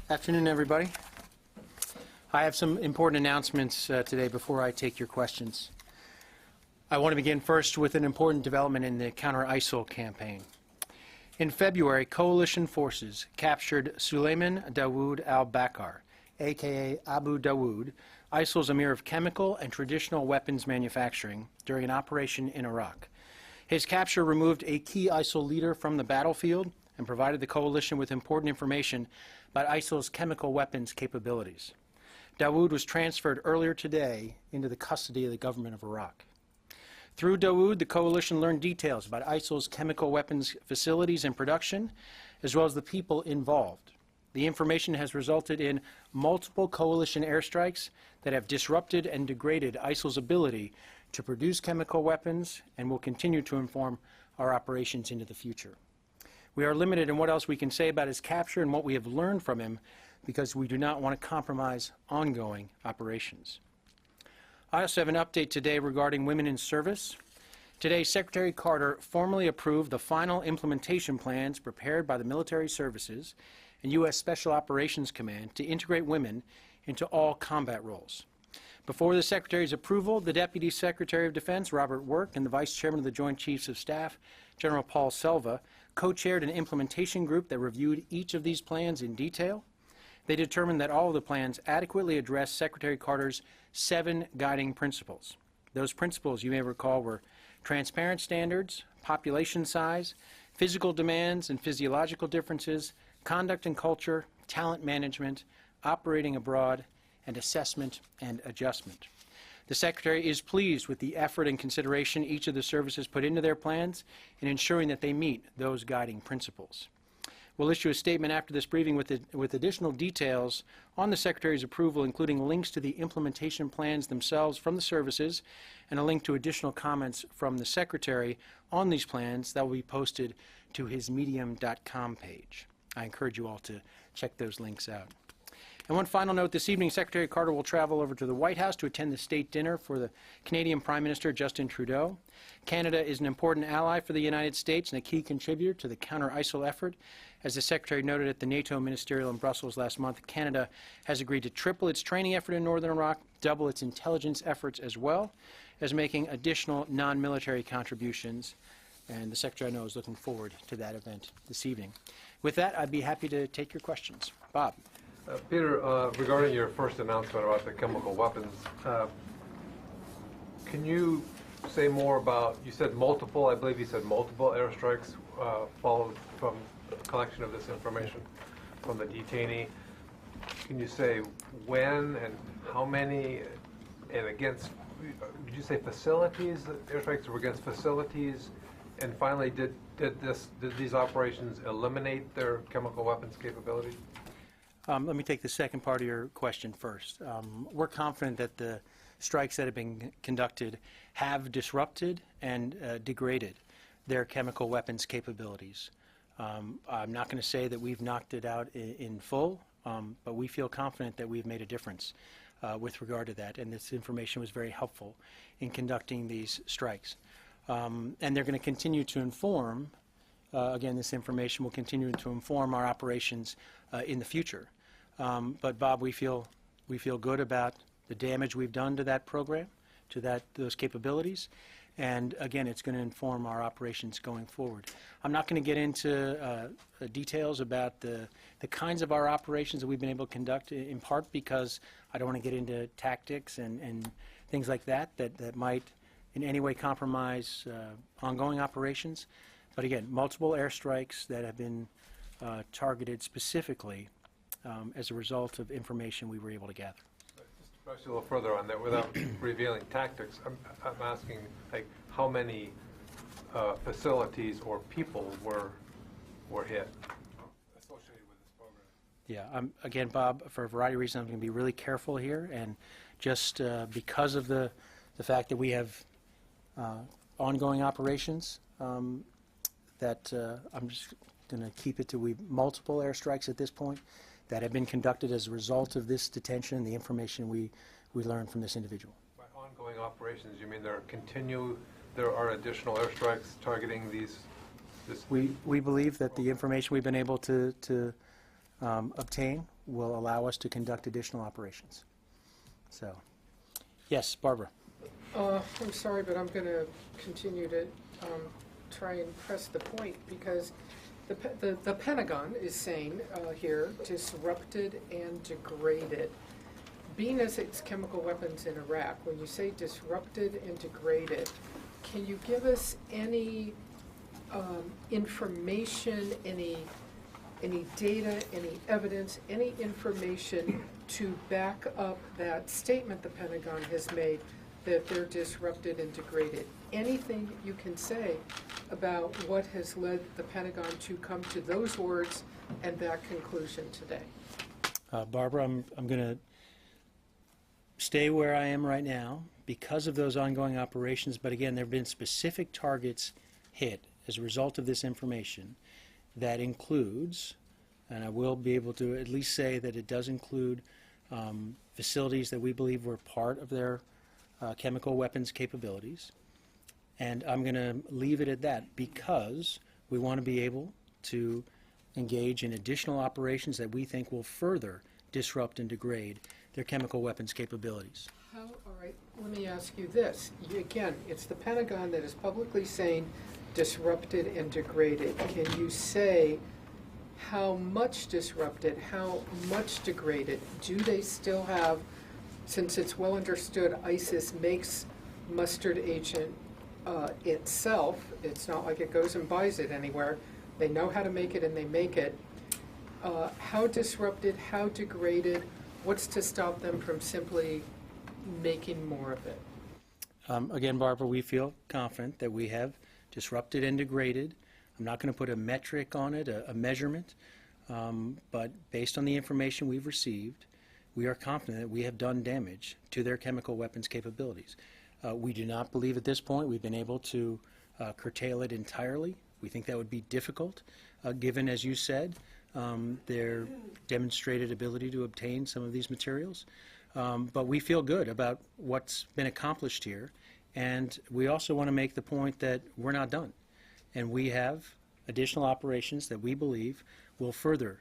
Afternoon, everybody. I have some important announcements today before I take your questions. I want to begin first with an important development in the counter-ISIL campaign. In February, coalition forces captured Suleiman Dawood al-Bakr, a.k.a. Abu Dawood, ISIL's emir of chemical and traditional weapons manufacturing, during an operation in Iraq. His capture removed a key ISIL leader from the battlefield and provided the coalition with important information about ISIL's chemical weapons capabilities. Dawood was transferred earlier today into the custody of the government of Iraq. Through Dawood, the coalition learned details about ISIL's chemical weapons facilities and production, as well as the people involved. The information has resulted in multiple coalition airstrikes that have disrupted and degraded ISIL's ability to produce chemical weapons and will continue to inform our operations into the future. We are limited in what else we can say about his capture and what we have learned from him because we do not want to compromise ongoing operations. I also have an update today regarding women in service. Today, Secretary Carter formally approved the final implementation plans prepared by the military services and U.S. Special Operations Command to integrate women into all combat roles. Before the Secretary's approval, the Deputy Secretary of Defense, Robert Work, and the Vice Chairman of the Joint Chiefs of Staff, General Paul Selva, co-chaired an implementation group that reviewed each of these plans in detail. They determined that all of the plans adequately address Secretary Carter's 7 guiding principles. Those principles, you may recall, were transparent standards, population size, physical demands and physiological differences, conduct and culture, talent management, operating abroad, and assessment and adjustment. The Secretary is pleased with the effort and consideration each of the services put into their plans in ensuring that they meet those guiding principles. We'll issue a statement after this briefing with additional details on the Secretary's approval, including links to the implementation plans themselves from the services and a link to additional comments from the Secretary on these plans that will be posted to his medium.com page. I encourage you all to check those links out. And one final note, this evening Secretary Carter will travel over to the White House to attend the state dinner for the Canadian Prime Minister Justin Trudeau. Canada is an important ally for the United States and a key contributor to the counter-ISIL effort. As the Secretary noted at the NATO Ministerial in Brussels last month, Canada has agreed to triple its training effort in northern Iraq, double its intelligence efforts, as well as making additional non-military contributions. And the Secretary, I know, is looking forward to that event this evening. With that, I'd be happy to take your questions. Bob. Peter, regarding your first announcement about the chemical weapons, can you say more about, you said multiple, I believe you said multiple airstrikes followed from collection of this information from the detainee. Can you say when and how many and against, did you say facilities, airstrikes were against facilities? And finally, did these operations eliminate their chemical weapons capabilities? Let me take the second part of your question first. We're confident that the strikes that have been conducted have disrupted and degraded their chemical weapons capabilities. I'm not going to say that we've knocked it out in full, but we feel confident that we've made a difference with regard to that, and this information was very helpful in conducting these strikes. And they're going to continue to inform, again, this information will continue to inform our operations in the future. But Bob, we feel good about the damage we've done to that program, to those capabilities, and again, it's going to inform our operations going forward. I'm not going to get into details about the kinds of our operations that we've been able to conduct, in part because I don't want to get into tactics and things like that might in any way compromise ongoing operations. But again, multiple airstrikes that have been targeted specifically as a result of information we were able to gather. Just to press you a little further on that, without revealing tactics, I'm asking, like, how many facilities or people were hit associated with this program? Yeah, again, Bob, for a variety of reasons, I'm going to be really careful here, and just because of the fact that we have ongoing operations, that I'm just going to keep it to multiple airstrikes at this point that have been conducted as a result of this detention and the information we learned from this individual. By ongoing operations, you mean there are additional airstrikes targeting these? We believe that the information we've been able to obtain will allow us to conduct additional operations. So, yes, Barbara. I'm sorry, but I'm going to continue to try and press the point, because the Pentagon is saying here, disrupted and degraded. Being as its chemical weapons in Iraq, when you say disrupted and degraded, can you give us any information, any data, any evidence, any information to back up that statement the Pentagon has made that they're disrupted and degraded? Anything you can say about what has led the Pentagon to come to those words and that conclusion today? Barbara, I'm going to stay where I am right now because of those ongoing operations, but again, there have been specific targets hit as a result of this information that includes, and I will be able to at least say that it does include facilities that we believe were part of their chemical weapons capabilities. And I'm going to leave it at that because we want to be able to engage in additional operations that we think will further disrupt and degrade their chemical weapons capabilities. All right, let me ask you this. Again, it's the Pentagon that is publicly saying disrupted and degraded. Can you say how much disrupted, how much degraded? Do they still have, since it's well understood ISIS makes mustard agent itself, it's not like it goes and buys it anywhere. They know how to make it and they make it. How disrupted, how degraded, what's to stop them from simply making more of it? Again, Barbara, we feel confident that we have disrupted and degraded. I'm not going to put a metric on it, a measurement, but based on the information we've received, we are confident that we have done damage to their chemical weapons capabilities. We do not believe at this point we've been able to curtail it entirely. We think that would be difficult, given, as you said, their demonstrated ability to obtain some of these materials. But we feel good about what's been accomplished here, and we also want to make the point that we're not done. And we have additional operations that we believe will further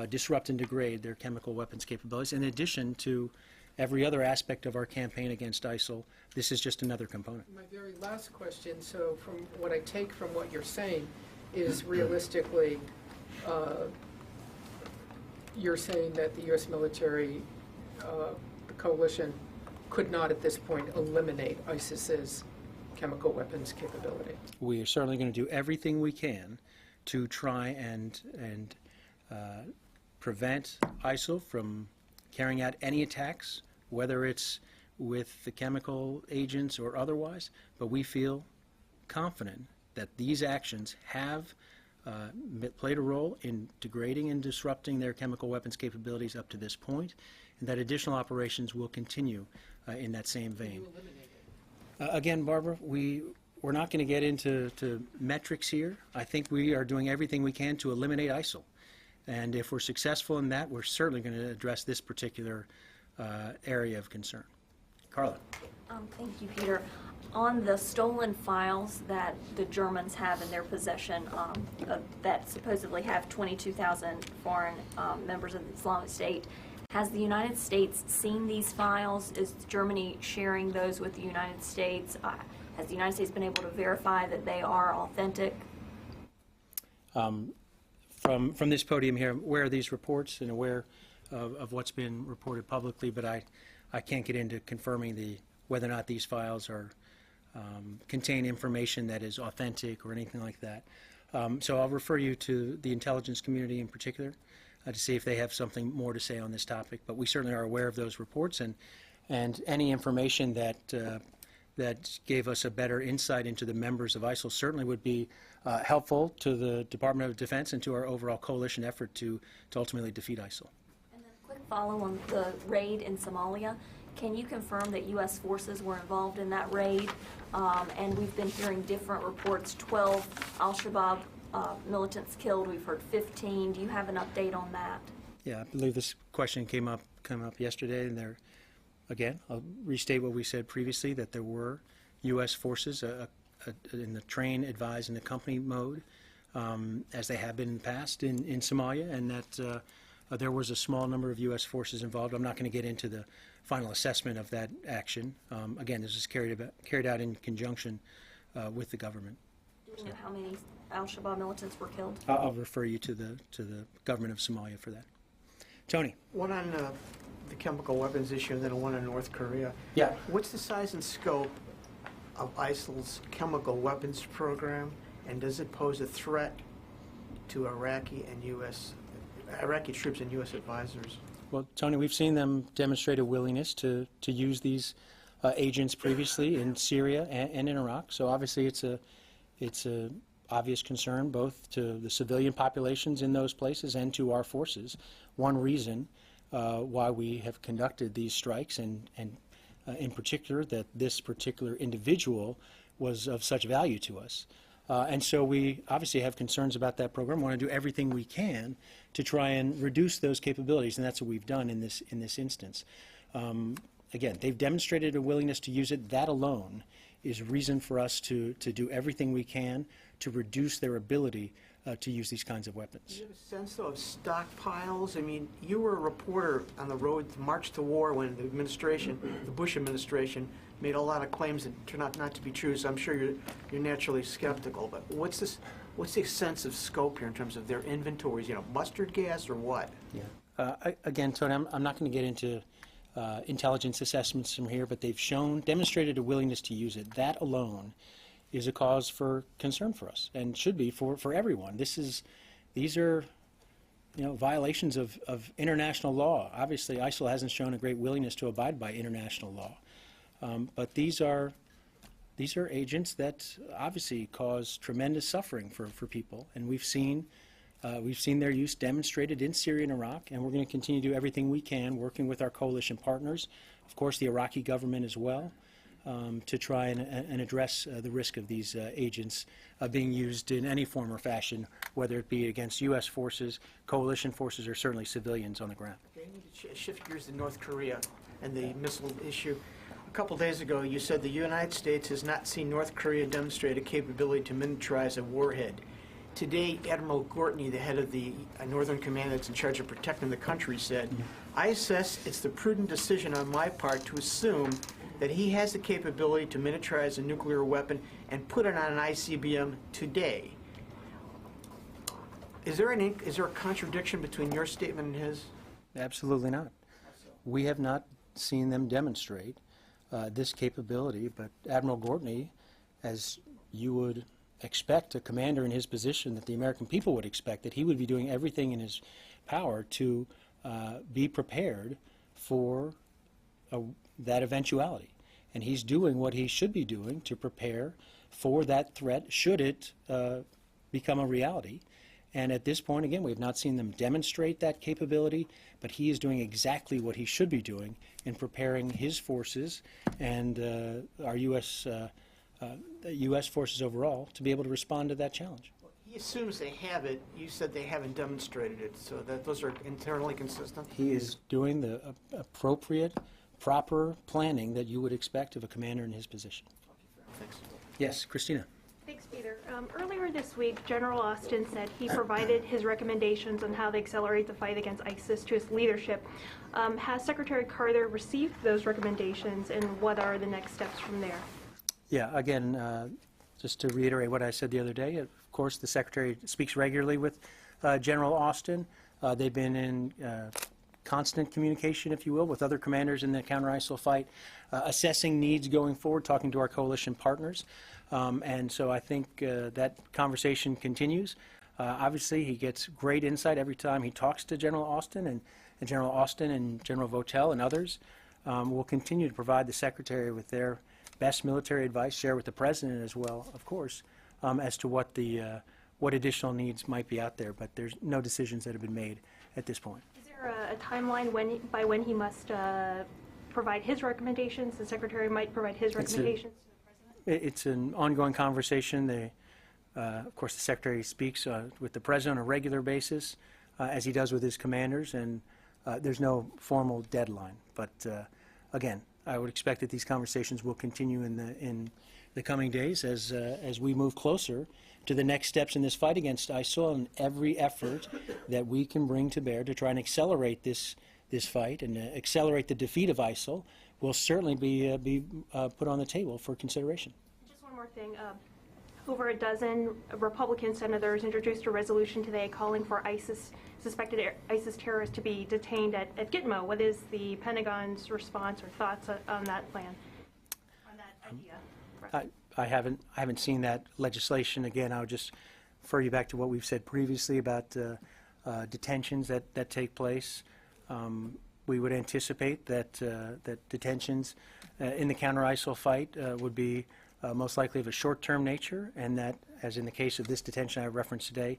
disrupt and degrade their chemical weapons capabilities, in addition to every other aspect of our campaign against ISIL. This is just another component. My very last question, so from what I take from what you're saying, is realistically, you're saying that the U.S. military, the coalition, could not at this point eliminate ISIS's chemical weapons capability. We are certainly going to do everything we can to try and prevent ISIL from carrying out any attacks, whether it's with the chemical agents or otherwise, but we feel confident that these actions have played a role in degrading and disrupting their chemical weapons capabilities up to this point, and that additional operations will continue in that same vein. Again, Barbara, we're not going to get into metrics here. I think we are doing everything we can to eliminate ISIL. And if we're successful in that, we're certainly going to address this particular area of concern. Carla. Thank you, Peter. On the stolen files that the Germans have in their possession that supposedly have 22,000 foreign members of the Islamic State, has the United States seen these files? Is Germany sharing those with the United States? Has the United States been able to verify that they are authentic? From this podium here, I'm aware of these reports and aware of what's been reported publicly, but I can't get into confirming whether or not these files are contain information that is authentic or anything like that. So I'll refer you to the intelligence community in particular to see if they have something more to say on this topic. But we certainly are aware of those reports, and any information that gave us a better insight into the members of ISIL certainly would be helpful to the Department of Defense and to our overall coalition effort to ultimately defeat ISIL. And then a quick follow on the raid in Somalia. Can you confirm that U.S. forces were involved in that raid? And we've been hearing different reports, 12 al-Shabaab militants killed. We've heard 15. Do you have an update on that? Yeah, I believe this question came up yesterday, and again, I'll restate what we said previously, that there were U.S. forces in the train, advise, and accompany mode, as they have been in the past in Somalia, and that There was a small number of U.S. forces involved. I'm not going to get into the final assessment of that action. Again, this is carried out in conjunction with the government. Do you know how many al-Shabaab militants were killed? I'll refer you to the government of Somalia for that. Tony. One on the chemical weapons issue and then one on North Korea. Yeah. What's the size and scope of ISIL's chemical weapons program, and does it pose a threat to Iraqi troops and U.S. advisors? Well, Tony, we've seen them demonstrate a willingness to use these agents previously in Syria and in Iraq. So obviously it's a obvious concern both to the civilian populations in those places and to our forces. One reason why we have conducted these strikes and in particular that this particular individual was of such value to us. And so we obviously have concerns about that program. We want to do everything we can to try and reduce those capabilities, and that's what we've done in this instance. Again, they've demonstrated a willingness to use it. That alone is reason for us to do everything we can to reduce their ability to use these kinds of weapons. Do you have a sense, though, of stockpiles? I mean, you were a reporter on the road to March to War when the Bush administration, made a lot of claims that turned out not to be true, so I'm sure you're naturally skeptical. But what's the sense of scope here in terms of their inventories? You know, mustard gas or what? Yeah. Again, Tony, I'm not going to get into intelligence assessments from here, but they've demonstrated a willingness to use it. That alone is a cause for concern for us and should be for everyone. These are violations of international law. Obviously, ISIL hasn't shown a great willingness to abide by international law, but these are agents that obviously cause tremendous suffering for people, and we've seen their use demonstrated in Syria and Iraq, and we're going to continue to do everything we can, working with our coalition partners, of course the Iraqi government as well, to try and address the risk of these agents being used in any form or fashion, whether it be against U.S. forces, coalition forces, or certainly civilians on the ground. Okay, I need to shift gears to North Korea and the missile issue. A couple days ago, you said the United States has not seen North Korea demonstrate a capability to miniaturize a warhead. Today, Admiral Gortney, the head of the Northern Command that's in charge of protecting the country, said, "I assess it's the prudent decision on my part to assume that he has the capability to miniaturize a nuclear weapon and put it on an ICBM today." Is there a contradiction between your statement and his? Absolutely not. We have not seen them demonstrate this capability, but Admiral Gortney, as you would expect a commander in his position, that the American people would expect, that he would be doing everything in his power to be prepared for that eventuality. And he's doing what he should be doing to prepare for that threat should it become a reality. And at this point, again, we have not seen them demonstrate that capability, but he is doing exactly what he should be doing in preparing his forces and our U.S. Forces overall to be able to respond to that challenge. He assumes they have it. You said they haven't demonstrated it, so that those are internally consistent? He is doing the appropriate, proper planning that you would expect of a commander in his position. Thanks. Yes, Christina. Thanks, Peter. Earlier this week, General Austin said he provided his recommendations on how to accelerate the fight against ISIS to his leadership. Has Secretary Carter received those recommendations, and what are the next steps from there? Yeah, again, just to reiterate what I said the other day, of course, the Secretary speaks regularly with General Austin. They've been in constant communication, if you will, with other commanders in the counter-ISIL fight, assessing needs going forward, talking to our coalition partners. And so I think that conversation continues. Obviously, he gets great insight every time he talks to General Austin, and General Austin and General Votel and others will continue to provide the Secretary with their best military advice, share with the President as well, of course, as to what additional needs might be out there. But there's no decisions that have been made at this point. Is there a timeline by when he must provide his recommendations? The Secretary might provide his recommendations to the President? It's an ongoing conversation. Of course, the Secretary speaks with the President on a regular basis, as he does with his commanders, and there's no formal deadline. But again, I would expect that these conversations will continue in the coming days as we move closer to the next steps in this fight against ISIL, and every effort that we can bring to bear to try and accelerate this fight and accelerate the defeat of ISIL will certainly be put on the table for consideration. Just one more thing. Over a dozen Republican senators introduced a resolution today calling for suspected ISIS terrorists to be detained at Gitmo. What is the Pentagon's response or thoughts on that plan, on that idea? I haven't seen that legislation. Again, I would just refer you back to what we've said previously about detentions that take place. We would anticipate that detentions in the counter-ISIL fight would be most likely of a short-term nature, and that, as in the case of this detention I referenced today,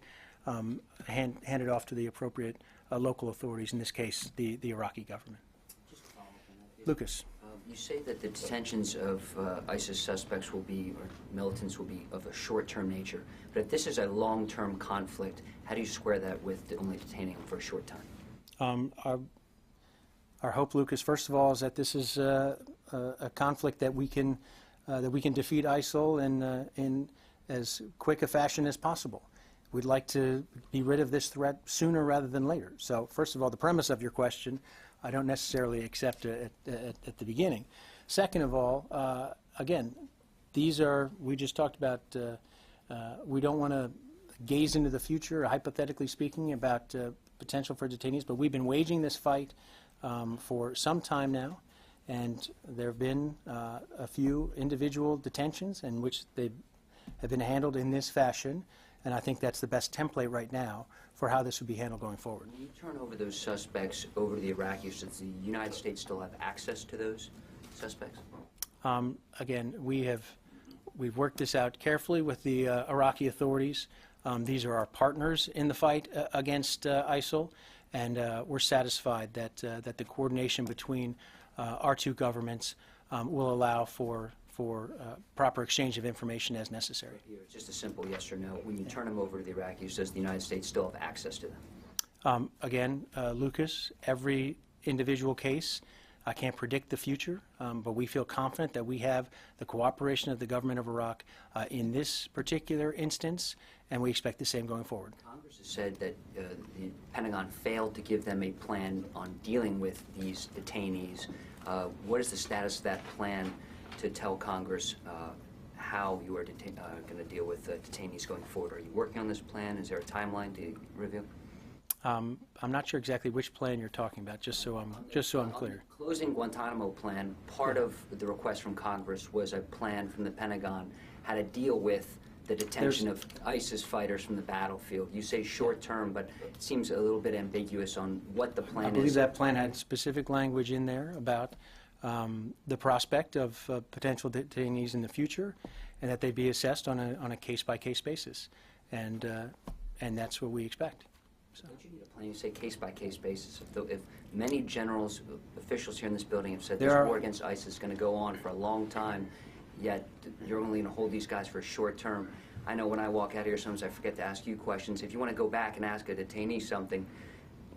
handed off to the appropriate local authorities, in this case, the Iraqi government. Just to follow up on that. Lucas. You say that the detentions of ISIS suspects will be, or militants will be, of a short-term nature. But if this is a long-term conflict, how do you square that with only detaining them for a short time? Our hope, Lucas, first of all, is that this is a conflict that we can defeat ISIL in as quick a fashion as possible. We'd like to be rid of this threat sooner rather than later. So, first of all, the premise of your question, I don't necessarily accept at the beginning. Second of all, again, we just talked about, we don't want to gaze into the future, hypothetically speaking, about potential for detainees, but we've been waging this fight for some time now, and there have been a few individual detentions in which they have been handled in this fashion, and I think that's the best template right now for how this would be handled going forward. When you turn over those suspects over to the Iraqis, does the United States still have access to those suspects? Again, we've worked this out carefully with the Iraqi authorities. These are our partners in the fight against ISIL, and we're satisfied that the coordination between our two governments will allow for proper exchange of information as necessary. Here, it's just a simple yes or no. When you turn them over to the Iraqis, does the United States still have access to them? Again, Lucas, every individual case, I can't predict the future, but we feel confident that we have the cooperation of the government of Iraq in this particular instance, and we expect the same going forward. Congress has said that the Pentagon failed to give them a plan on dealing with these detainees. What is the status of that plan to tell Congress how you are going to deal with detainees going forward? Are you working on this plan? Is there a timeline to review? I'm not sure exactly which plan you're talking about, just so I'm clear. Closing Guantanamo plan, part of the request from Congress was a plan from the Pentagon how to deal with the detention of ISIS fighters from the battlefield. You say short term, but it seems a little bit ambiguous on what the plan is. I believe that plan had specific language in there about the prospect of potential detainees in the future, and that they'd be assessed on a case-by-case basis, and that's what we expect. So. Don't you need a plan? You say case-by-case basis. If many generals, officials here in this building have said this war against ISIS is going to go on for a long time, yet you're only going to hold these guys for a short term. I know when I walk out here, sometimes I forget to ask you questions. If you want to go back and ask a detainee something,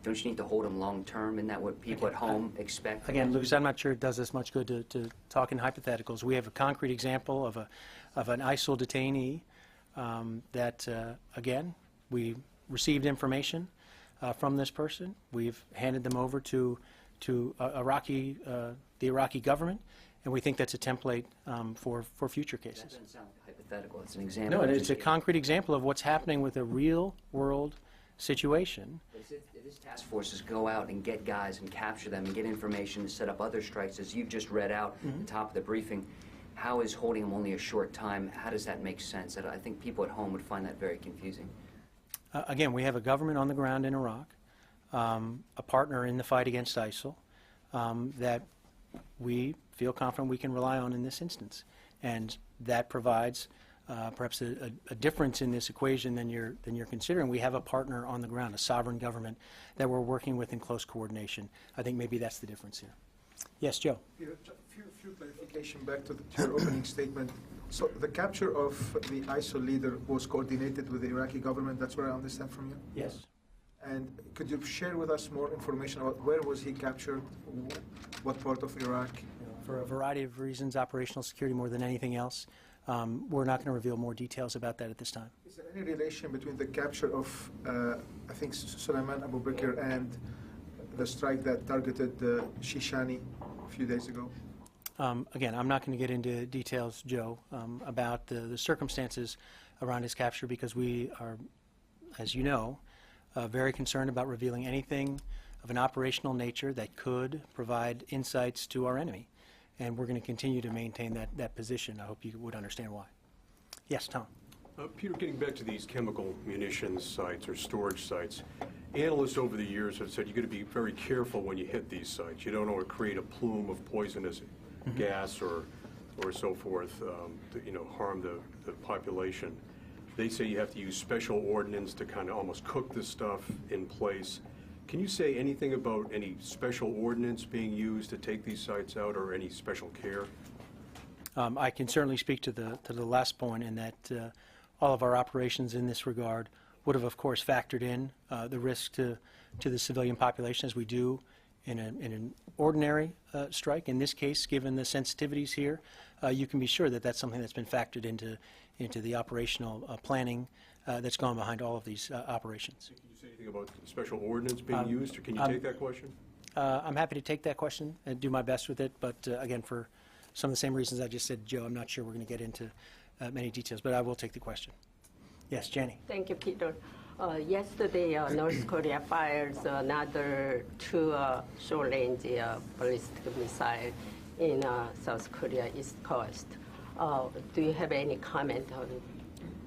don't you need to hold them long term? Isn't that what people at home expect? Again, Lucas, I'm not sure it does us much good to talk in hypotheticals. We have a concrete example of an ISIL detainee that, again, we received information from this person. We've handed them over to the Iraqi government, and we think that's a template for future cases. That doesn't sound hypothetical. It's an example. No, it's a concrete example of what's happening with a real-world situation. If this task forces go out and get guys and capture them and get information to set up other strikes, as you've just read out at the top of the briefing, how is holding them only a short time, how does that make sense? I think people at home would find that very confusing. Again, we have a government on the ground in Iraq, a partner in the fight against ISIL, that we feel confident we can rely on in this instance. And that provides perhaps a difference in this equation than you're considering. We have a partner on the ground, a sovereign government that we're working with in close coordination. I think maybe that's the difference here. Yes, Joe. Yeah, few clarification back to your opening statement. So the capture of the ISIL leader was coordinated with the Iraqi government. That's what I understand from you. Yes. And could you share with us more information about where was he captured, what part of Iraq? For a variety of reasons, operational security more than anything else. we're not going to reveal more details about that at this time. Is there any relation between the capture of, I think, Sulaiman Abu Bakr and the strike that targeted Shishani a few days ago? Again, I'm not going to get into details, Joe, about the circumstances around his capture, because we are, as you know, very concerned about revealing anything of an operational nature that could provide insights to our enemy. And we're going to continue to maintain that position. I hope you would understand why. Yes, Tom. Peter, getting back to these chemical munitions sites or storage sites, analysts over the years have said you've got to be very careful when you hit these sites. You don't want to create a plume of poisonous gas or so forth to harm the population. They say you have to use special ordnance to kind of almost cook this stuff in place. Can you say anything about any special ordnance being used to take these sites out, or any special care? I can certainly speak to the last point, in that all of our operations in this regard would have, of course, factored in the risk to the civilian population, as we do in an ordinary strike. In this case, given the sensitivities here, you can be sure that that's something that's been factored into the operational planning that's gone behind all of these operations. Can you say anything about special ordnance being used, or can you take that question? I'm happy to take that question and do my best with it, but again, for some of the same reasons I just said, Joe, I'm not sure we're going to get into many details, but I will take the question. Yes, Jenny. Thank you, Peter. Yesterday, North Korea fired another 2 short-range ballistic missiles in South Korea East Coast. Do you have any comment on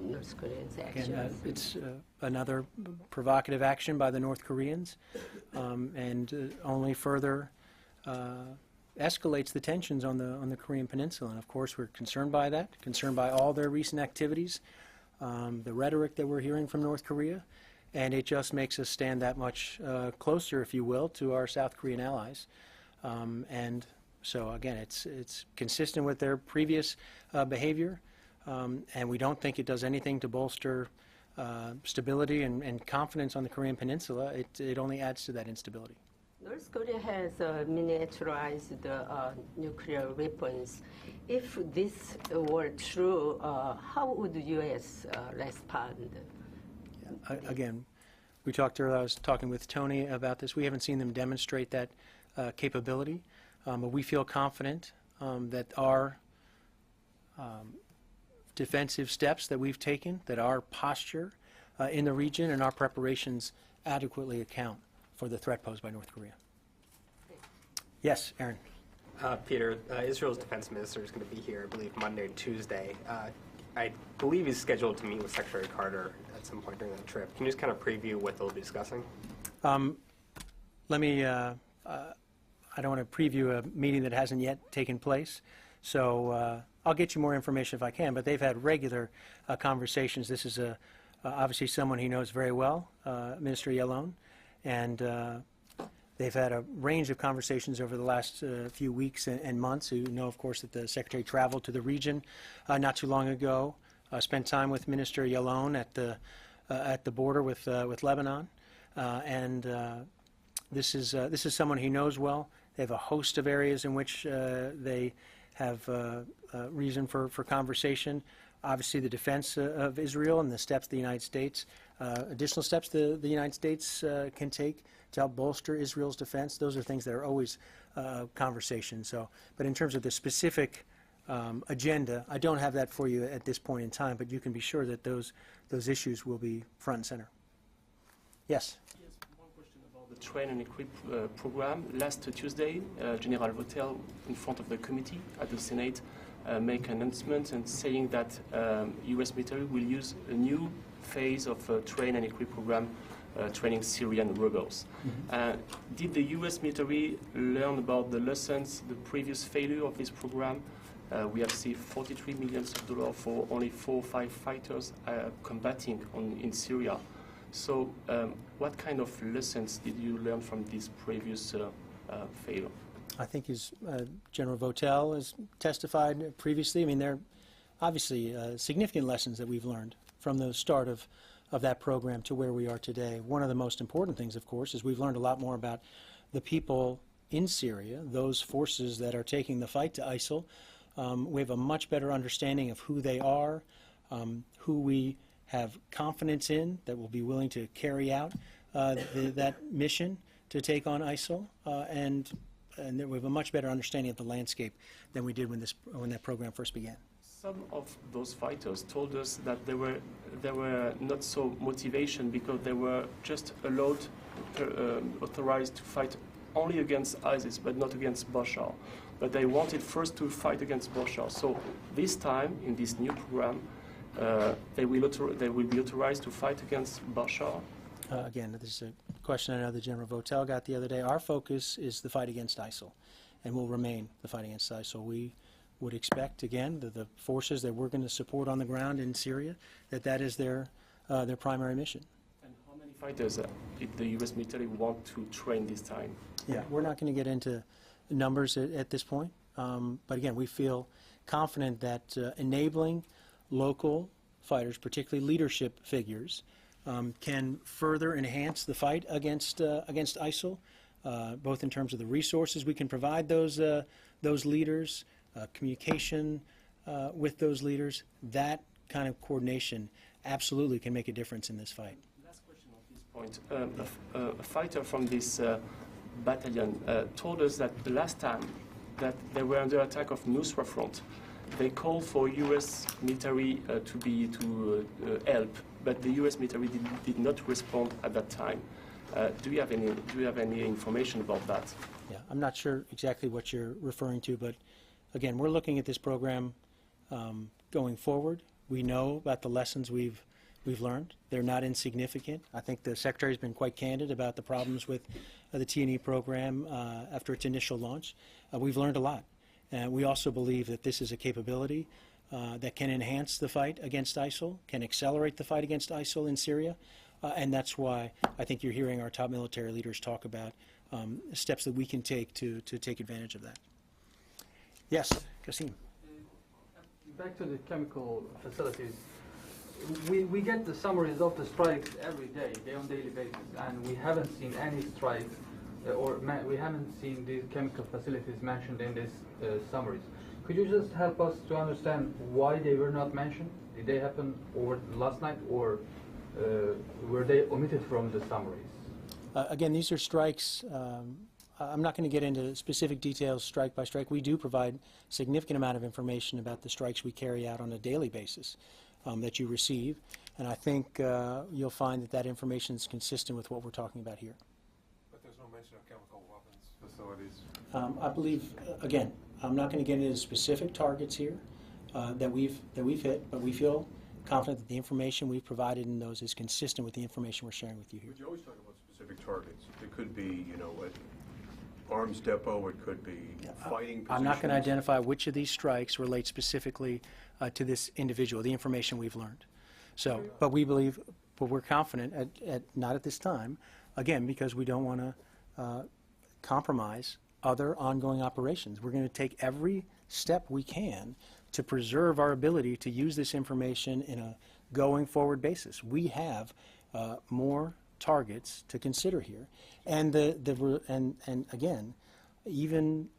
North Koreans' actions? Again, it's another provocative action by the North Koreans, and only further escalates the tensions on the Korean Peninsula. And of course, we're concerned by that, concerned by all their recent activities, the rhetoric that we're hearing from North Korea, and it just makes us stand that much closer, if you will, to our South Korean allies. And so again, it's consistent with their previous behavior, and we don't think it does anything to bolster stability and confidence on the Korean Peninsula. It only adds to that instability. North Korea has miniaturized nuclear weapons. If this were true, how would the U.S. respond? Again, we talked earlier, I was talking with Tony about this. We haven't seen them demonstrate that capability, but we feel confident that our defensive steps that we've taken, that our posture in the region and our preparations adequately account for the threat posed by North Korea. Yes, Aaron. Peter, Israel's defense minister is going to be here, I believe, Monday and Tuesday. I believe he's scheduled to meet with Secretary Carter at some point during that trip. Can you just kind of preview what they'll be discussing? Let me, I don't want to preview a meeting that hasn't yet taken place, so I'll get you more information if I can, but they've had regular conversations. This is obviously someone he knows very well, Minister Yalon, and they've had a range of conversations over the last few weeks and months. You know, of course, that the Secretary traveled to the region not too long ago, spent time with Minister Yalon at the border with Lebanon, and this is someone he knows well. They have a host of areas in which they have reason for conversation. Obviously, the defense of Israel and the steps the United States, additional steps the United States can take to help bolster Israel's defense. Those are things that are always conversation. So, but in terms of the specific agenda, I don't have that for you at this point in time, but you can be sure that those issues will be front and center. Yes? Yes, one question about the train and equip program. Last Tuesday, General Votel, in front of the committee at the Senate, make an announcement and saying that U.S. military will use a new phase of train and equip program training Syrian rebels. Did the U.S. military learn about the lessons, the previous failure of this program? We have seen $43 million for only 4 or 5 fighters combating in Syria. So what kind of lessons did you learn from this previous failure? I think as General Votel has testified previously, I mean, there are obviously significant lessons that we've learned from the start of that program to where we are today. One of the most important things, of course, is we've learned a lot more about the people in Syria, those forces that are taking the fight to ISIL, We have a much better understanding of who they are, who we have confidence in that will be willing to carry out that mission to take on ISIL, and that we have a much better understanding of the landscape than we did when that program first began. Some of those fighters told us that they were not so motivation because they were just allowed, authorized to fight only against ISIS, but not against Bashar. But they wanted first to fight against Bashar. So this time, in this new program, they will be authorized to fight against Bashar. Again, this is a question I know that General Votel got the other day. Our focus is the fight against ISIL, and will remain the fight against ISIL. We would expect, again, that the forces that we're going to support on the ground in Syria, that is their primary mission. And how many fighters did the U.S. military want to train this time? Yeah, we're not going to get into numbers at this point, but again, we feel confident that enabling local fighters, particularly leadership figures, can further enhance the fight against ISIL, both in terms of the resources we can provide those leaders, communication with those leaders. That kind of coordination absolutely can make a difference in this fight. Last question on this point. A fighter from this battalion told us that the last time that they were under attack of Nusra Front, they called for U.S. military to help, but the U.S. military did not respond at that time. Do you have any information about that? Yeah, I'm not sure exactly what you're referring to, but again, we're looking at this program going forward. We know about the lessons we've learned. They're not insignificant. I think the Secretary's been quite candid about the problems with the T&E program after its initial launch. We've learned a lot. And we also believe that this is a capability that can enhance the fight against ISIL, can accelerate the fight against ISIL in Syria, and that's why I think you're hearing our top military leaders talk about steps that we can take to take advantage of that. Yes, Qasim. Back to the chemical facilities. We get the summaries of the strikes every day on daily basis, and we haven't seen any strikes, we haven't seen these chemical facilities mentioned in these summaries. Could you just help us to understand why they were not mentioned? Did they happen over last night, or were they omitted from the summaries? Again, these are strikes. I'm not going to get into specific details strike by strike. We do provide significant amount of information about the strikes we carry out on a daily basis that you receive, and I think you'll find that information is consistent with what we're talking about here. But there's no mention of chemical weapons facilities. I believe, again, I'm not going to get into specific targets here that we've hit, but we feel confident that the information we've provided in those is consistent with the information we're sharing with you here. But you always talk about specific targets. It could be, you know, an arms depot. It could be fighting positions. I'm not going to identify which of these strikes relate specifically to this individual, the information we've learned. So, but we believe, but we're confident, not at this time, again, because we don't want to compromise other ongoing operations. We're going to take every step we can to preserve our ability to use this information in a going forward basis. We have more targets to consider here, and and again, even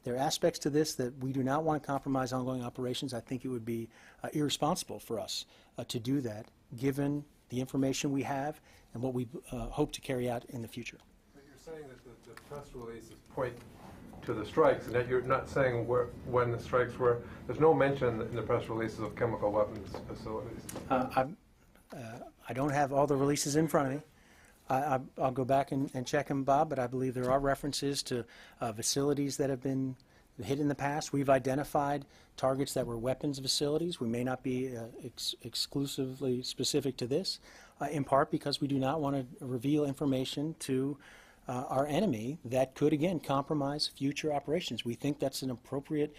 there are aspects to this that we do not want to compromise ongoing operations. I think it would be irresponsible for us to do that, given the information we have and what we hope to carry out in the future. But you're saying that the press releases point to the strikes, and that you're not saying when the strikes were. There's no mention in the press releases of chemical weapons facilities. I don't have all the releases in front of me. I'll go back and check them, Bob, but I believe there are references to facilities that have been hit in the past. We've identified targets that were weapons facilities. We may not be exclusively specific to this, in part because we do not want to reveal information to our enemy that could, again, compromise future operations. We think that's an appropriate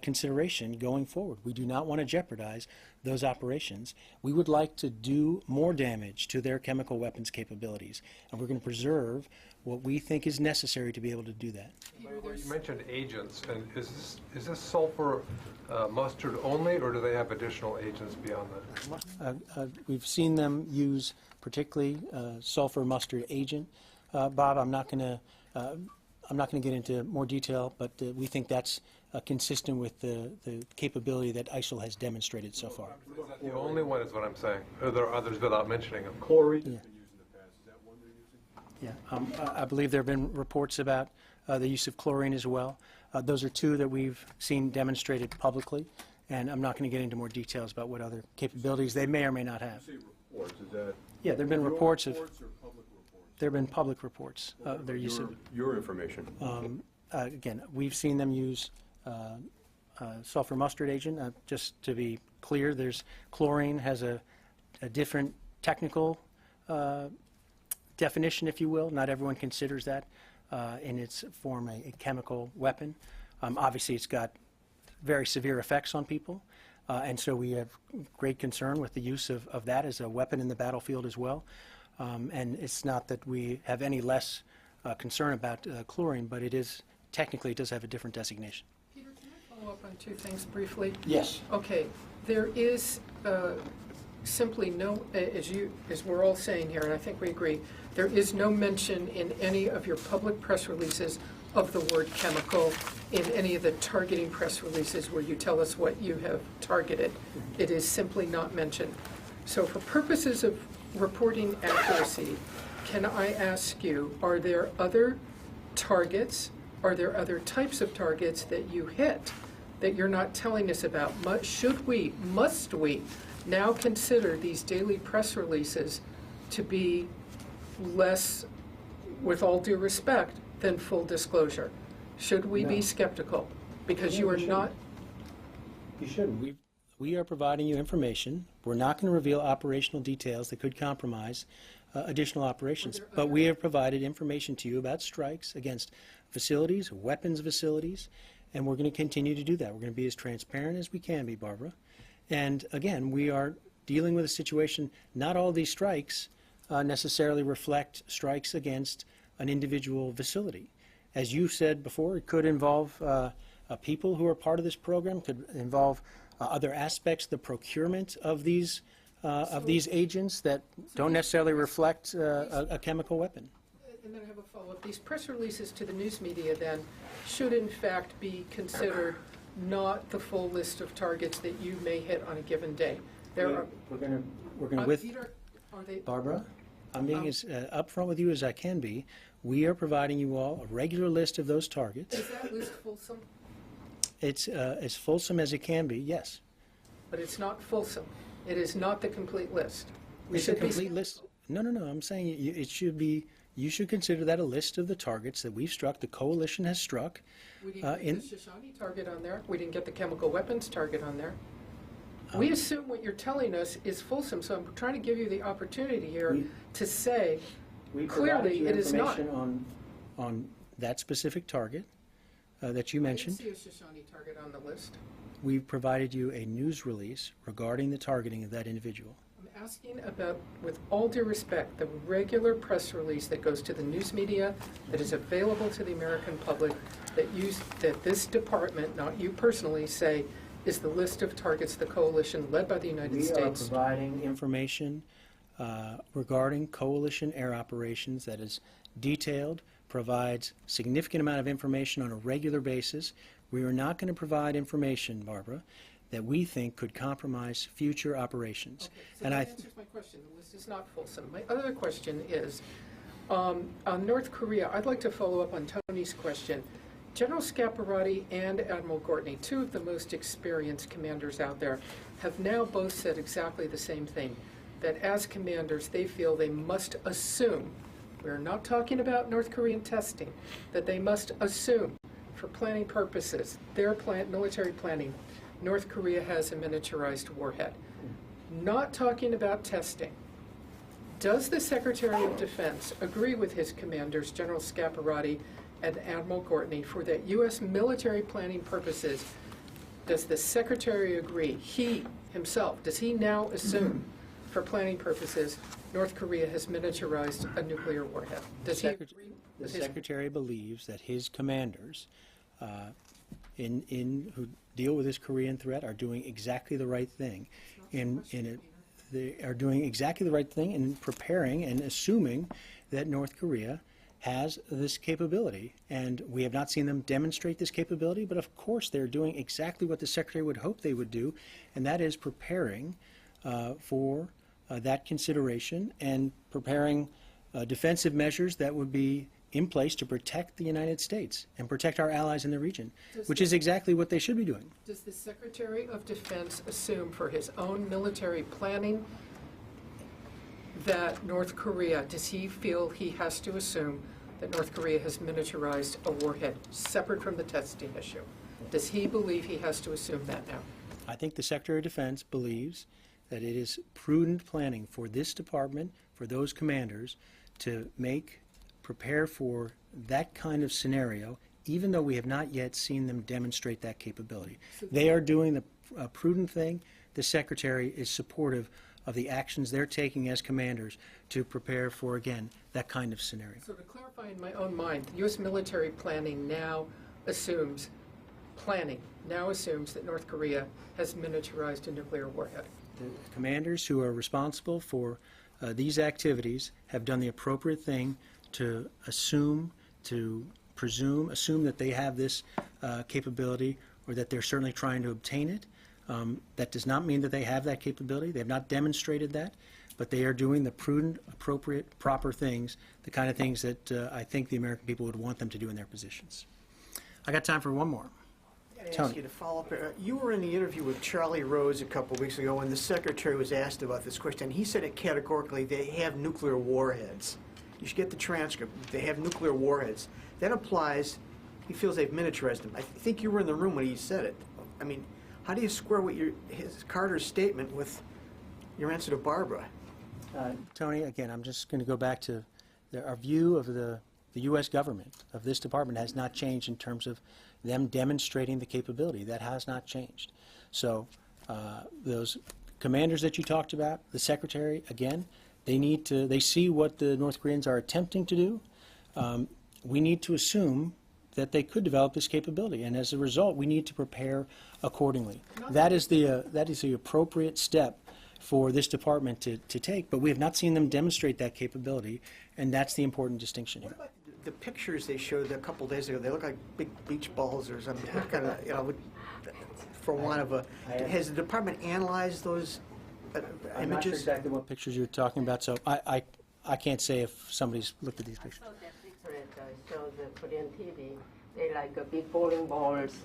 consideration going forward. We do not want to jeopardize those operations. We would like to do more damage to their chemical weapons capabilities, and we're going to preserve what we think is necessary to be able to do that. You mentioned agents, and is this sulfur mustard only, or do they have additional agents beyond that? We've seen them use particularly sulfur mustard agent. Bob, I'm not going to get into more detail, but we think that's consistent with the capability that ISIL has demonstrated so far. The only one is what I'm saying. Are there others without mentioning them? Chlorine Yeah. has been used in the past. Is that one they're using? Yeah, I believe there have been reports about the use of chlorine as well. Those are two that we've seen demonstrated publicly, and I'm not going to get into more details about what other capabilities they may or may not have. You say reports, is that? Yeah, there have been your reports of, reports or public reports? there have been public reports of their use of, Your information. again, we've seen them use sulfur mustard agent. Just to be clear, chlorine has a different technical definition, if you will. Not everyone considers that in its form a chemical weapon. Obviously, it's got very severe effects on people, and so we have great concern with the use of that as a weapon in the battlefield as well. And it's not that we have any less concern about chlorine, but technically it does have a different designation. Peter, can I follow up on two things briefly? Yes. Okay, there is simply no, as we're all saying here, and I think we agree, there is no mention in any of your public press releases of the word chemical in any of the targeting press releases where you tell us what you have targeted. It is simply not mentioned. So for purposes of reporting accuracy, can I ask you, are there other targets, are there other types of targets that you hit that you're not telling us about? Must we now consider these daily press releases to be less, with all due respect, than full disclosure? Should we be skeptical? Because you are not. You shouldn't. We are providing you information. We're not going to reveal operational details that could compromise additional operations, but we have provided information to you about strikes against facilities, weapons facilities, and we're going to continue to do that. We're going to be as transparent as we can be, Barbara. And again, we are dealing with a situation, not all these strikes necessarily reflect strikes against an individual facility. As you said before, it could involve people who are part of this program, could involve other aspects, the procurement of these agents that don't necessarily reflect a chemical weapon. And then I have a follow-up. These press releases to the news media then should in fact be considered not the full list of targets that you may hit on a given day. We're going to Peter, are they, Barbara, I'm being as upfront with you as I can be. We are providing you all a regular list of those targets. is that list fulsome? It's as fulsome as it can be, yes. But it's not fulsome. It is not the complete list. It's a complete list. No. I'm saying it should be. You should consider that a list of the targets that we've struck, the coalition has struck. We didn't get the Shoshone target on there. We didn't get the chemical weapons target on there. We assume what you're telling us is fulsome, so I'm trying to give you the opportunity here to say clearly it is not. On that specific target that you mentioned. I didn't see a Shoshone target on the list. We've provided you a news release regarding the targeting of that individual. I'm asking about, with all due respect, the regular press release that goes to the news media that is available to the American public that this department, not you personally, say is the list of targets the coalition led by the United States. We are providing information regarding coalition air operations that is detailed, provides significant amount of information on a regular basis. We are not going to provide information, Barbara, that we think could compromise future operations. Okay, so that answers my question. The list is not fulsome. My other question is, on North Korea, I'd like to follow up on Tony's question. General Scaparrotti and Admiral Gortney, two of the most experienced commanders out there, have now both said exactly the same thing, that as commanders, they feel they must assume, we're not talking about North Korean testing, that they must assume, for planning purposes, their military planning, North Korea has a miniaturized warhead. Not talking about testing. Does the Secretary of Defense agree with his commanders, General Scaparrotti and Admiral Gortney, for that U.S. military planning purposes? Does the Secretary agree, he himself, does he now assume, for planning purposes, North Korea has miniaturized a nuclear warhead? Does he agree? The Secretary believes that his commanders who deal with this Korean threat are doing exactly the right thing. They are doing exactly the right thing in preparing and assuming that North Korea has this capability, and we have not seen them demonstrate this capability, but of course they're doing exactly what the Secretary would hope they would do, and that is preparing for that consideration and preparing defensive measures that would be in place to protect the United States and protect our allies in the region, which is exactly what they should be doing. Does the Secretary of Defense assume for his own military planning that North Korea, does he feel he has to assume that North Korea has militarized a warhead separate from the testing issue? Does he believe he has to assume that now? I think the Secretary of Defense believes that it is prudent planning for this department, for those commanders, to prepare for that kind of scenario, even though we have not yet seen them demonstrate that capability. They are doing the prudent thing. The Secretary is supportive of the actions they're taking as commanders to prepare for, again, that kind of scenario. So to clarify in my own mind, U.S. military planning now assumes that North Korea has militarized a nuclear warhead. The commanders who are responsible for these activities have done the appropriate thing to assume that they have this capability, or that they're certainly trying to obtain it. That does not mean that they have that capability. They have not demonstrated that, but they are doing the prudent, appropriate, proper things, the kind of things that I think the American people would want them to do in their positions. I got time for one more. I ask you to follow up. You were in the interview with Charlie Rose a couple of weeks ago when the Secretary was asked about this question. He said it categorically, they have nuclear warheads. You should get the transcript. They have nuclear warheads. That applies, he feels they've militarized them. I think you were in the room when he said it. I mean, how do you square what Carter's statement with your answer to Barbara? Tony, again, I'm just going to go back to our view of the U.S. government, of this department, has not changed in terms of them demonstrating the capability. That has not changed. So those commanders that you talked about, the Secretary, again, they see what the North Koreans are attempting to do. We need to assume that they could develop this capability, and as a result, we need to prepare accordingly. That is the appropriate step for this department to take, but we have not seen them demonstrate that capability, and that's the important distinction here. What about the pictures they showed a couple days ago? They look like big beach balls or something, kind of, for want of a... Has the department analyzed those images? I'm not sure exactly what pictures you're talking about, so I can't say if somebody's looked at these pictures. I saw that picture that shows the Korean TV. They like big bowling balls.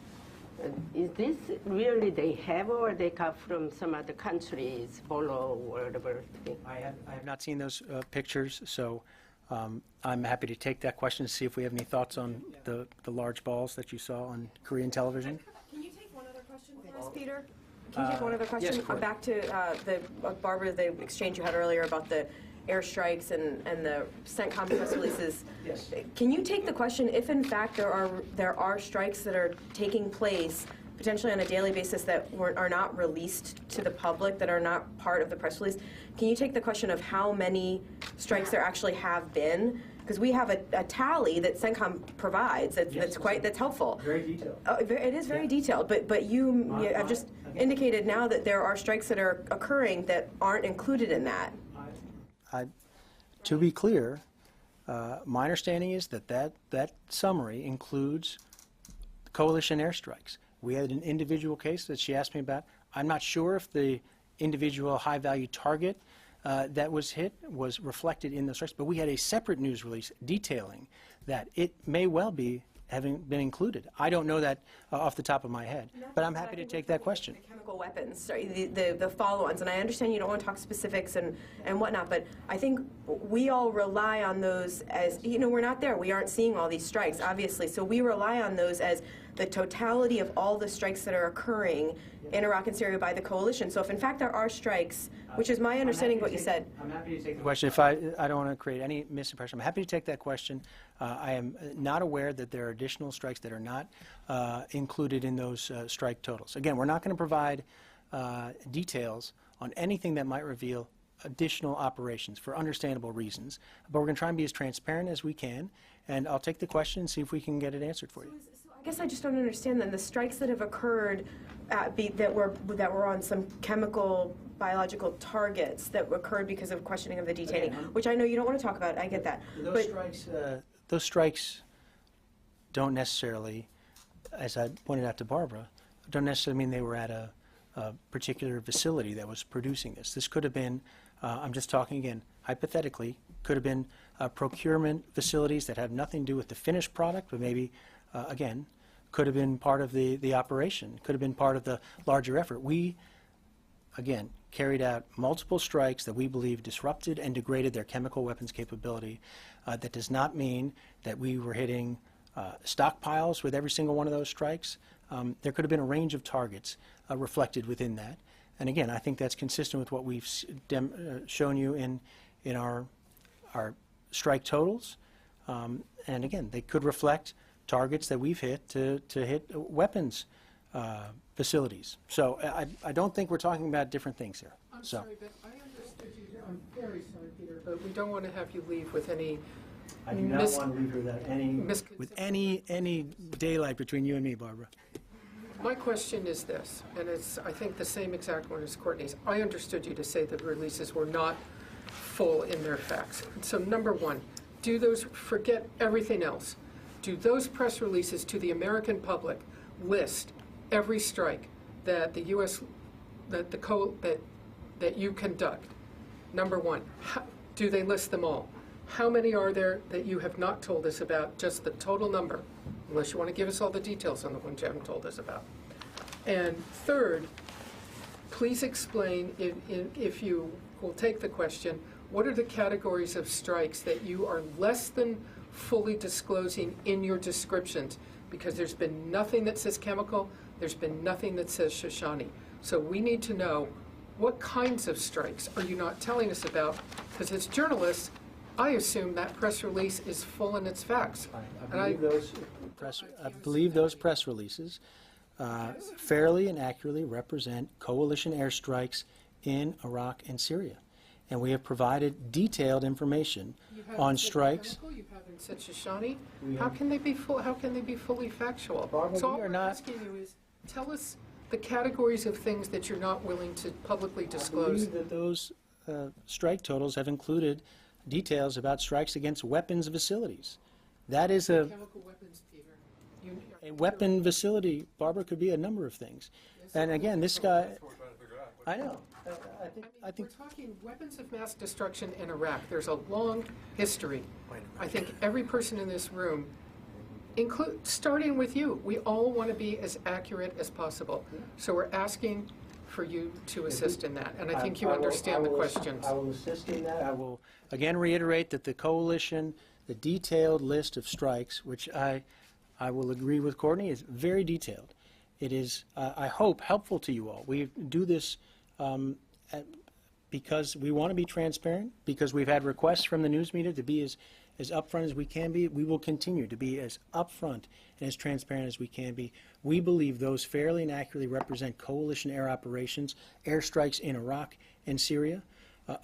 Is this really they have, or they come from some other countries, Bolo or whatever? I have not seen those pictures, so I'm happy to take that question to see if we have any thoughts on the large balls that you saw on Korean television. Can you take one other question for us, Peter? Can you take one other Yes, question? Corey. Back to Barbara, the exchange you had earlier about the airstrikes and the CENTCOM press releases. Yes. Can you take the question, if in fact there are strikes that are taking place potentially on a daily basis that are not released to the public, that are not part of the press release, can you take the question of how many strikes there actually have been? Because we have a tally that CENTCOM provides that's helpful. Very detailed. It is very detailed, but you have just indicated now that there are strikes that are occurring that aren't included in that. To be clear, my understanding is that summary includes coalition airstrikes. We had an individual case that she asked me about. I'm not sure if the individual high-value target that was hit was reflected in those strikes, but we had a separate news release detailing that it may well be having been included. I don't know that off the top of my head, but I'm happy to take that question. The chemical weapons, the follow-ons, and I understand you don't want to talk specifics and whatnot, but I think we all rely on those as, we're not there. We aren't seeing all these strikes, obviously, so we rely on those as the totality of all the strikes that are occurring in Iraq and Syria by the coalition. So if in fact there are strikes, which is my understanding of what you said. I'm happy to take the question. If I don't want to create any misimpression, I'm happy to take that question. I am not aware that there are additional strikes that are not included in those strike totals. Again, we're not going to provide details on anything that might reveal additional operations for understandable reasons, but we're going to try and be as transparent as we can, and I'll take the question and see if we can get it answered for you. I guess I just don't understand then the strikes that have occurred that were on some chemical biological targets that occurred because of questioning of the detainee, which I know you don't want to talk about. I get that. Those strikes, those strikes don't necessarily, as I pointed out to Barbara, don't necessarily mean they were at a particular facility that was producing this. This could have been, I'm just talking again, hypothetically, could have been procurement facilities that have nothing to do with the finished product, but maybe, again, could have been part of the operation, could have been part of the larger effort. We, again, carried out multiple strikes that we believe disrupted and degraded their chemical weapons capability. That does not mean that we were hitting stockpiles with every single one of those strikes. There could have been a range of targets reflected within that. And again, I think that's consistent with what we've shown you in our strike totals. And again, they could reflect targets that we've hit to hit weapons facilities. So I don't think we're talking about different things here. I'm sorry, but I understood you. I'm very sorry, Peter, but we don't want to have you leave with any. I do not want to leave with any daylight between you and me, Barbara. My question is this, and it's, I think, the same exact one as Courtney's. I understood you to say that releases were not full in their facts. So number one, do those, forget everything else, do those press releases to the American public list every strike that the U.S., that you conduct? Number one, do they list them all? How many are there that you have not told us about, just the total number, unless you want to give us all the details on the ones you haven't told us about? And third, please explain, if you will take the question, what are the categories of strikes that you are less than fully disclosing in your descriptions? Because there's been nothing that says chemical, there's been nothing that says Shoshone. So we need to know what kinds of strikes are you not telling us about? Because as journalists, I assume that press release is full in its facts. I believe those press releases fairly and accurately represent coalition airstrikes in Iraq and Syria. And we have provided detailed information on strikes. You haven't said Shoshone. How can they be full? How can they be fully factual? Barbara, so all I'm asking you is, tell us the categories of things that you're not willing to publicly disclose. I believe that those strike totals have included details about strikes against weapons facilities. That is a chemical weapons, Peter. A weapon facility, Barbara, could be a number of things. And again, this guy, I know. I think we're talking weapons of mass destruction in Iraq. There's a long history. I think every person in this room, starting with you, we all want to be as accurate as possible. So we're asking for you to assist in that. And I think you understand the questions. I will assist in that. I will again reiterate that the coalition, the detailed list of strikes, which I will agree with Courtney, is very detailed. It is, I hope, helpful to you all. We do this because we want to be transparent, because we've had requests from the news media to be as upfront as we can be. We will continue to be as upfront and as transparent as we can be. We believe those fairly and accurately represent coalition air operations, airstrikes in Iraq and Syria.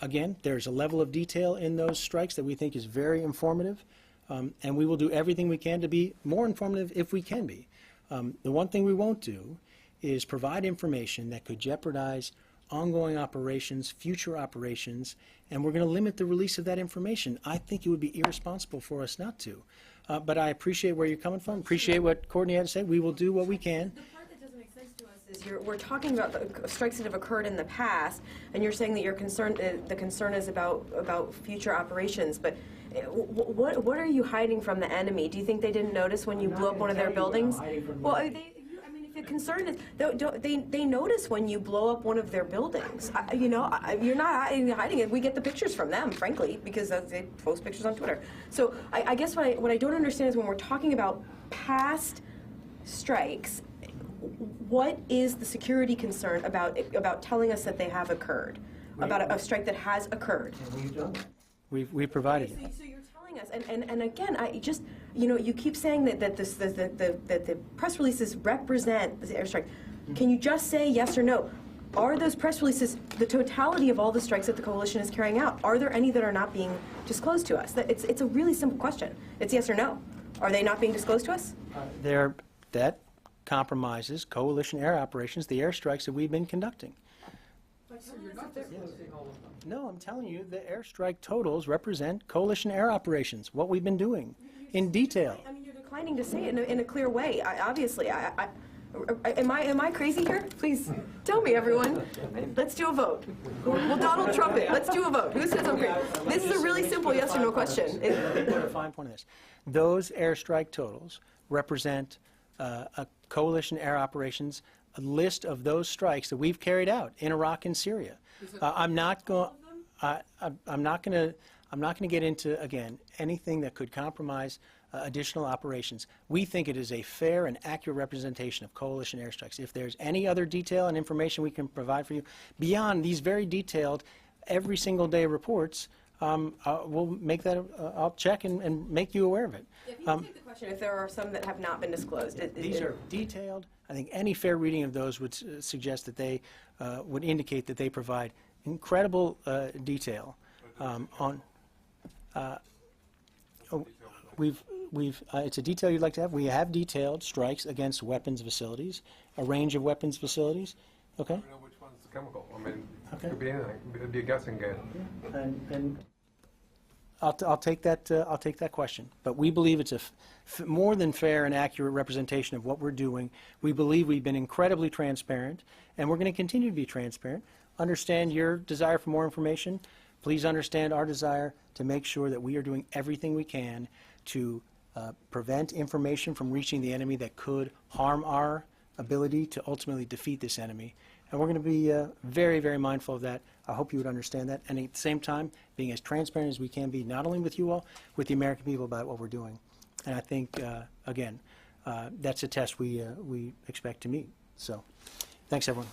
Again, there's a level of detail in those strikes that we think is very informative, and we will do everything we can to be more informative if we can be. The one thing we won't do is provide information that could jeopardize ongoing operations, future operations, and we're going to limit the release of that information. I think it would be irresponsible for us not to. But I appreciate where you're coming from, appreciate what Courtney had to say. We will do what we can. The part that doesn't make sense to us is we're talking about the strikes that have occurred in the past, and you're saying that your concern, the concern is about future operations, but what are you hiding from the enemy? Do you think they didn't notice when you blew up one of their buildings? Well, if the concern is, they notice when you blow up one of their buildings. You're not hiding it. We get the pictures from them, frankly, because they post pictures on Twitter. So I guess what I don't understand is when we're talking about past strikes, what is the security concern about telling us that they have occurred, about a strike that has occurred? We've done that. We've provided it. So you're telling us, and again, I just, you keep saying that the press releases represent the airstrike. Can you just say yes or no? Are those press releases the totality of all the strikes that the coalition is carrying out? Are there any that are not being disclosed to us? It's a really simple question. It's yes or no. Are they not being disclosed to us? That compromises coalition air operations, the airstrikes that we've been conducting. So you're not disclosing all of them. No, I'm telling you, the airstrike totals represent coalition air operations, what we've been doing in detail. I mean, you're declining to say it in a clear way. Obviously, am I crazy here? Please tell me, everyone. Let's do a vote. We'll Donald Trump it. Let's do a vote. Who says I'm crazy? This is a really simple yes or no question. Put a fine point on this. Those airstrike totals represent a coalition air operations, a list of those strikes that we've carried out in Iraq and Syria. I'm not going to get into, again, anything that could compromise additional operations. We think it is a fair and accurate representation of coalition airstrikes. If there's any other detail and information we can provide for you beyond these very detailed, every single day reports, we'll make that. I'll check and make you aware of it. If you take the question, if there are some that have not been disclosed, these are detailed. I think any fair reading of those would suggest that they would indicate that they provide incredible detail on. It's a detail you'd like to have. We have detailed strikes against weapons facilities, a range of weapons facilities. Okay. I don't know which one's chemical. I mean, it could be anything. It'd be a guessing game. And I'll take that. I'll take that question. But we believe it's a more than fair and accurate representation of what we're doing. We believe we've been incredibly transparent, and we're going to continue to be transparent. Understand your desire for more information. Please understand our desire to make sure that we are doing everything we can to prevent information from reaching the enemy that could harm our ability to ultimately defeat this enemy. And we're going to be very, very mindful of that. I hope you would understand that. And at the same time, being as transparent as we can be, not only with you all, with the American people about what we're doing. And I think, again, that's a test we expect to meet. So thanks, everyone.